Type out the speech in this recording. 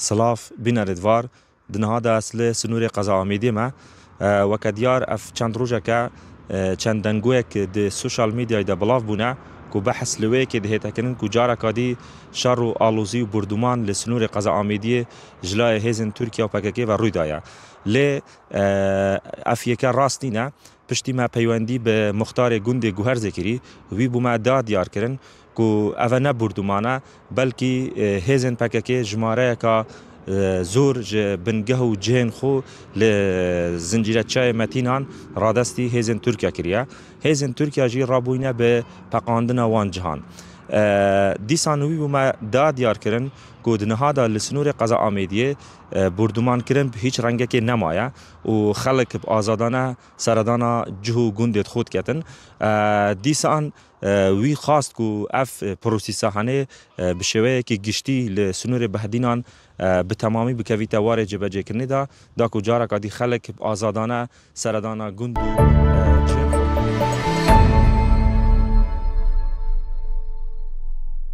سلاف بیناردوار دنها دا اصل سنور قضا آمیدی ما وکدیار اف چند روزه که چند دنگوه که ده سوشال میدیای دا بلاف بونه که بحث لوه که ده تکنن که جارا کادی شر و آلوزی و بردومان لسنور قضا آمیدی جلای هیزن ترکیه و پککی و روی دایا لی افیکه راست نینه پشتی ما پیوندی به مختار گند گوهر ذکری وی بوما دا دیار کرن که اوه نه بردومانه بلکی هیزن پککی جماره که زور بنگه و جهن خو لزنجیره چای متینان رادستی هیزن ترکیه کریه هیزن ترکیه جی رابوینه به پقاندن وان جهان دیسانوی بوما دا دیار کرن که دنها دا لسنور قضا آمیدیه بردومان کرن به هیچ رنگه که نمایه و خلق آزادانه سردانه جهو گندت خود کتن دیسان وی خواست که اف پروسیساهانه بشوه که گشتی لسنور بهدینان به تمامی بکویت وار جبجه کرنه دا که جارا که دی خلق آزادانه سردانه گند و